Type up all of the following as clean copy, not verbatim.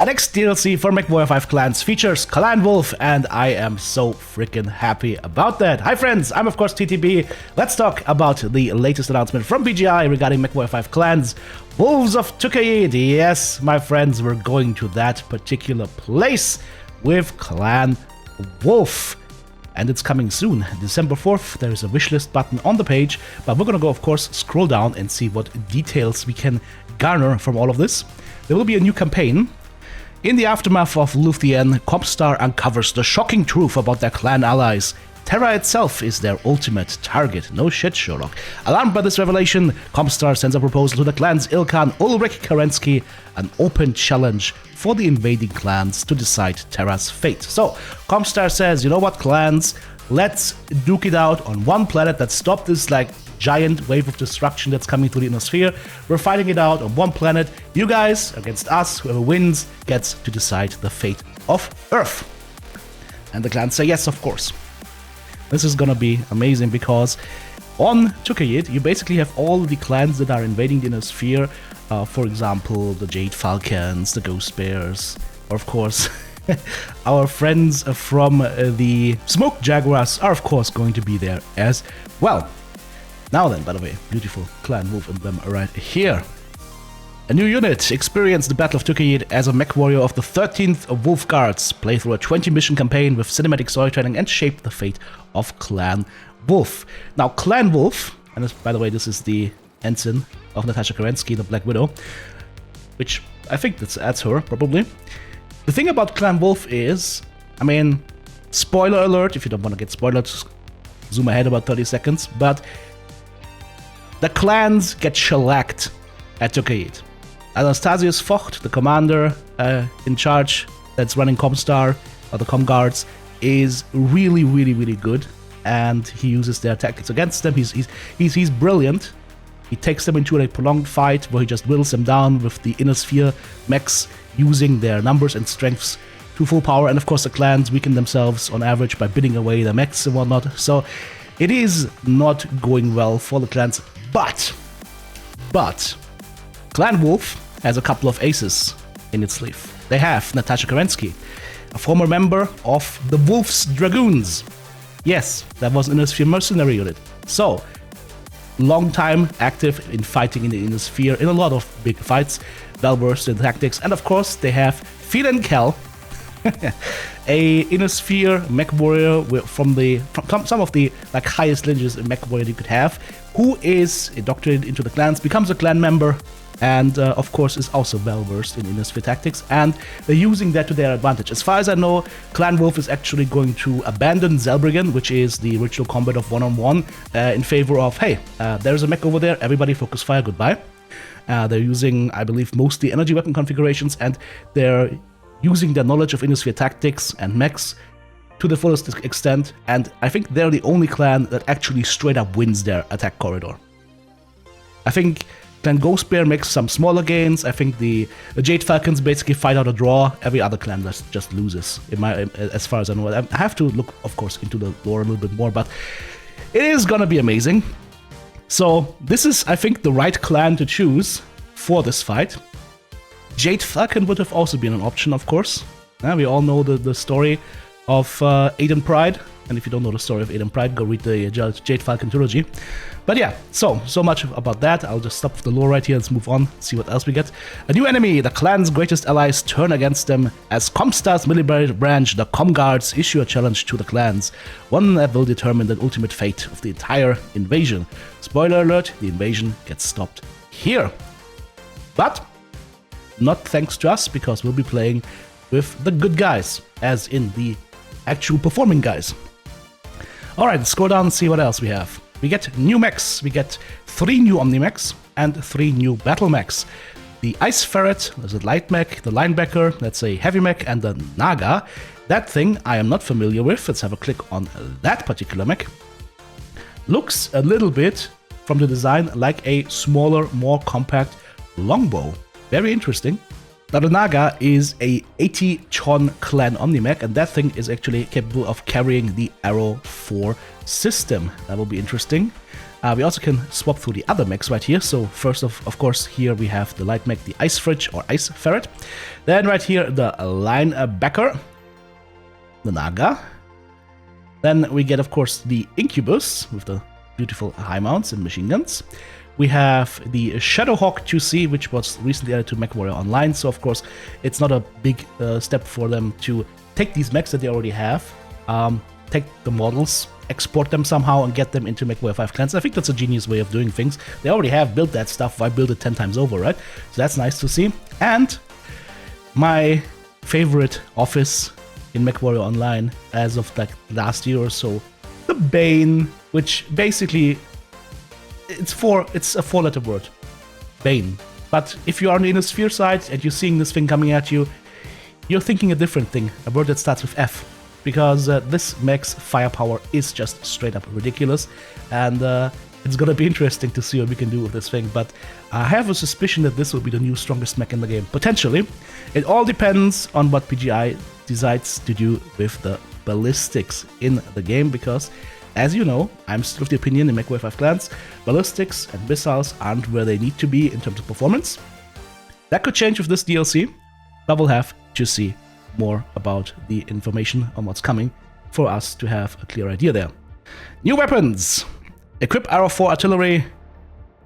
Our next DLC for MechWarrior 5 Clans features Clan Wolf, and I am so freaking happy about that. Hi friends, I'm of course TTB. Let's talk about the latest announcement from BGI regarding MechWarrior 5 Clans. Wolves of Tukayyid. Yes, my friends, we're going to that particular place with Clan Wolf. And it's coming soon, December 4th. There is a wishlist button on the page, but we're gonna go, of course, scroll down and see what details we can garner from all of this. There will be a new campaign. In the aftermath of Luthien, Comstar uncovers the shocking truth about their clan allies. Terra itself is their ultimate target. No shit, Sherlock. Alarmed by this revelation, Comstar sends a proposal to the clan's Ilkhan Ulrich Kerensky, an open challenge for the invading clans to decide Terra's fate. So, Comstar says, you know what, clans, let's duke it out on one planet that stopped this, giant wave of destruction that's coming through the inner sphere. We're fighting it out on one planet. You guys against us. Whoever wins gets to decide the fate of Earth. And the clans say yes, of course. This is gonna be amazing because on Tukayyid, you basically have all the clans that are invading the inner sphere. For example, the Jade Falcons, the Ghost Bears, or of course, our friends from the Smoke Jaguars are of course going to be there as well. Now then, by the way, beautiful Clan Wolf emblem right here. A new unit. Experience the Battle of Tukayyid as a mech warrior of the 13th Wolf Guards. Play through a 20-mission campaign with cinematic storytelling and shape the fate of Clan Wolf. Now, Clan Wolf, and this, by the way, this is the ensign of Natasha Kerensky, the Black Widow, which I think that's her, probably. The thing about Clan Wolf is, I mean, spoiler alert, if you don't want to get spoiled, zoom ahead about 30 seconds, but the clans get shellacked at Tukayyid. Anastasius Vogt, the commander in charge that's running Comstar, or the Com Guards, is really, really, really good, and he uses their tactics against them. He's brilliant. He takes them into a prolonged fight where he just whittles them down with the inner sphere mechs using their numbers and strengths to full power, and of course the clans weaken themselves on average by bidding away the mechs and whatnot. So it is not going well for the clans, but Clan Wolf has a couple of aces in its sleeve. They have Natasha Kerensky, a former member of the Wolf's Dragoons. Yes, that was an inner sphere mercenary unit. So, long time active in fighting in the inner sphere in a lot of big fights, well versed in tactics, and of course they have Philan Kell, a inner sphere mech warrior from some of the highest lineages in mech warrior you could have, who is indoctrinated into the clans, becomes a clan member, and of course is also well versed in inner sphere tactics, and they're using that to their advantage. As far as I know, Clan Wolf is actually going to abandon Zelbriggen, which is the ritual combat of one-on-one, in favor of, hey, there's a mech over there, everybody focus fire, goodbye. They're using, I believe, mostly energy weapon configurations, and they're using their knowledge of inner sphere tactics and mechs to the fullest extent, and I think they're the only clan that actually straight up wins their attack corridor. I think Clan Ghost Bear makes some smaller gains. I think the Jade Falcons basically fight out a draw. Every other clan just loses, as far as I know. I have to look, of course, into the lore a little bit more, but it is gonna be amazing. So this is, I think, the right clan to choose for this fight. Jade Falcon would have also been an option, of course. We all know the story of Aiden Pride, and if you don't know the story of Aiden Pride, go read the Jade Falcon trilogy. But yeah, so much about that. I'll just stop the lore right here. Let's move on, see what else we get. A new enemy. The clan's greatest allies turn against them as Comstar's military branch, the Com Guards, issue a challenge to the clans, one that will determine the ultimate fate of the entire invasion. Spoiler alert, the invasion gets stopped here. But not thanks to us, because we'll be playing with the good guys, as in the actual performing guys. Alright, let's scroll down and see what else we have. We get new mechs. We get 3 new Omni mechs and 3 new battle mechs. The Ice Ferret, there's a light mech, the Linebacker, that's a heavy mech, and the Naga. That thing I am not familiar with. Let's have a click on that particular mech. Looks a little bit, from the design, like a smaller, more compact longbow. Very interesting. Now the Naga is a 80 Chon clan Omnimech, and that thing is actually capable of carrying the Arrow 4 system. That will be interesting. We also can swap through the other mechs right here. So first of course, here we have the light mech, the Ice Ferret or Ice Ferret. Then right here, the Linebacker, the Naga. Then we get, of course, the Incubus with the beautiful high mounts and machine guns. We have the Hawk IIC, which was recently added to MechWarrior Online. So of course, it's not a big step for them to take these mechs that they already have, take the models, export them somehow, and get them into MechWarrior 5 Clans. I think that's a genius way of doing things. They already have built that stuff. Why build it 10 times over, right? So that's nice to see. And my favorite office in MechWarrior Online as of like last year or so, the Bane, which basically it's a four-letter word, Bane. But if you are on the inner sphere side and you're seeing this thing coming at you, you're thinking a different thing, a word that starts with F, because this mech's firepower is just straight up ridiculous, and it's gonna be interesting to see what we can do with this thing. But I have a suspicion that this will be the new strongest mech in the game, potentially. It all depends on what PGI decides to do with the ballistics in the game, because as you know, I'm still of the opinion in MechWarrior 5 Clans, ballistics and missiles aren't where they need to be in terms of performance. That could change with this DLC, but we'll have to see more about the information on what's coming for us to have a clear idea there. New weapons! Equip Arrow 4 artillery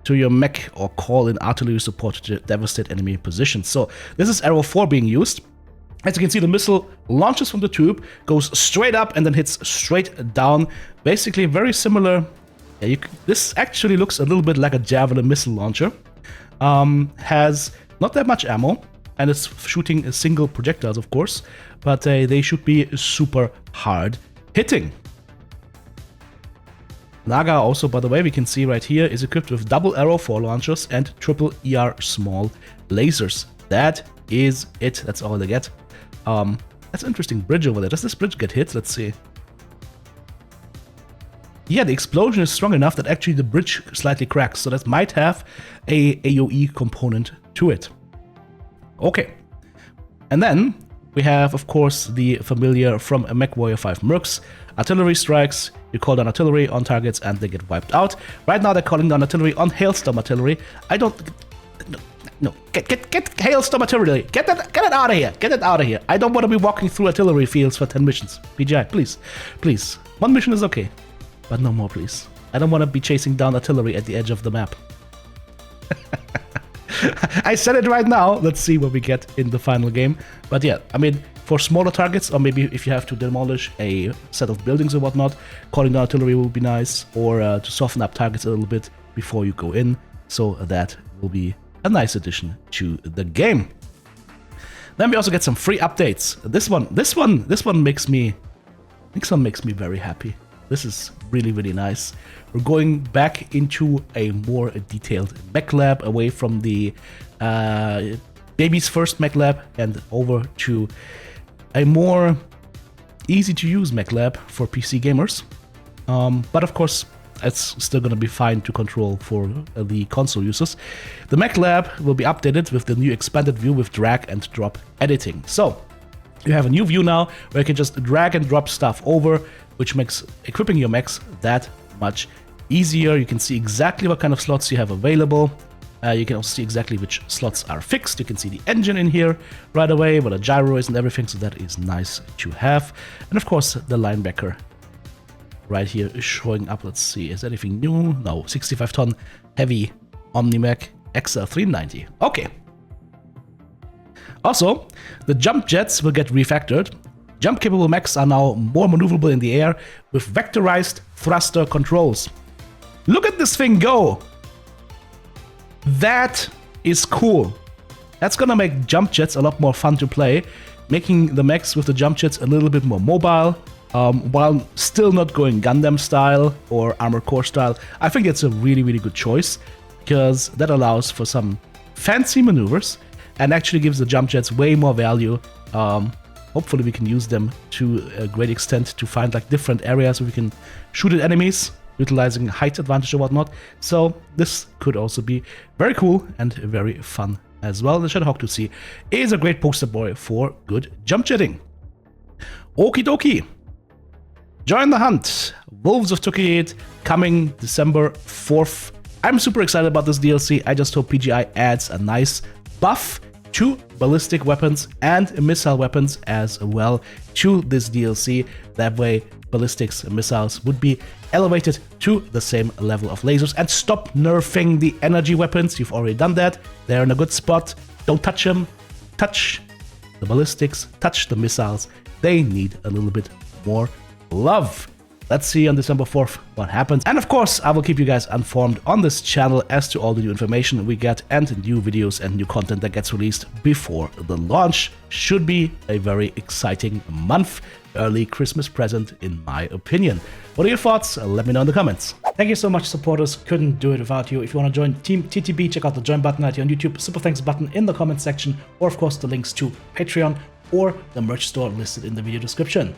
to your mech or call in artillery support to devastate enemy positions. So this is Arrow 4 being used. As you can see, the missile launches from the tube, goes straight up and then hits straight down. Basically very similar. Yeah, this actually looks a little bit like a Javelin missile launcher. Has not that much ammo, and it's shooting single projectiles, of course, but they should be super hard hitting. Naga also, by the way, we can see right here, is equipped with double Arrow 4 launchers and triple ER small lasers. That is it. That's all they get. That's an interesting bridge over there. Does this bridge get hit? Let's see. Yeah, the explosion is strong enough that actually the bridge slightly cracks, so that might have a AoE component to it. Okay. And then we have, of course, the familiar from MechWarrior 5 Mercs. Artillery strikes, you call down artillery on targets and they get wiped out. Right now they're calling down artillery on Hailstorm artillery. I don't... No, get Hailstorm artillery. Get it out of here. Get it out of here. I don't want to be walking through artillery fields for 10 missions. PGI, please. Please. One mission is okay. But no more, please. I don't want to be chasing down artillery at the edge of the map. I said it right now. Let's see what we get in the final game. But yeah, I mean, for smaller targets, or maybe if you have to demolish a set of buildings or whatnot, calling down artillery will be nice, or to soften up targets a little bit before you go in. So that will be a nice addition to the game. Then we also get some free updates. This one makes me very happy. This is really, really nice. We're going back into a more detailed mech lab, away from the baby's first mech lab and over to a more easy to use mech lab for PC gamers. But of course, it's still going to be fine to control for the console users. The mech lab will be updated with the new expanded view with drag and drop editing. So you have a new view now where you can just drag and drop stuff over, which makes equipping your mechs that much easier. You can see exactly what kind of slots you have available. You can also see exactly which slots are fixed. You can see the engine in here right away, where the gyro is and everything, so that is nice to have. And of course, the Linebacker right here is showing up. Let's see, is anything new? No, 65-ton heavy Omni-Mech XL390. Okay. Also, the jump jets will get refactored. Jump-capable mechs are now more maneuverable in the air with vectorized thruster controls. Look at this thing go! That is cool. That's gonna make jump jets a lot more fun to play, making the mechs with the jump jets a little bit more mobile, while still not going Gundam style or Armored Core style. I think it's a really, really good choice, because that allows for some fancy maneuvers and actually gives the jump jets way more value. Hopefully we can use them to a great extent to find like different areas where we can shoot at enemies, utilizing height advantage or whatnot. So this could also be very cool and very fun as well. The Hawk IIC is a great poster boy for good jump jetting. Okie dokie. Join the hunt. Wolves of Tukayyid coming December 4th. I'm super excited about this DLC. I just hope PGI adds a nice buff to ballistic weapons and missile weapons as well to this DLC. That way, ballistics and missiles would be elevated to the same level of lasers, and stop nerfing the energy weapons. You've already done that. They're in a good spot. Don't touch them. Touch the ballistics, touch the missiles. They need a little bit more love. Let's see on December 4th what happens. And of course, I will keep you guys informed on this channel as to all the new information we get and new videos and new content that gets released before the launch. Should be a very exciting month. Early Christmas present, in my opinion. What are your thoughts? Let me know in the comments. Thank you so much, supporters. Couldn't do it without you. If you want to join Team TTB, check out the join button right here on YouTube, super thanks button in the comment section, or of course the links to Patreon or the merch store listed in the video description.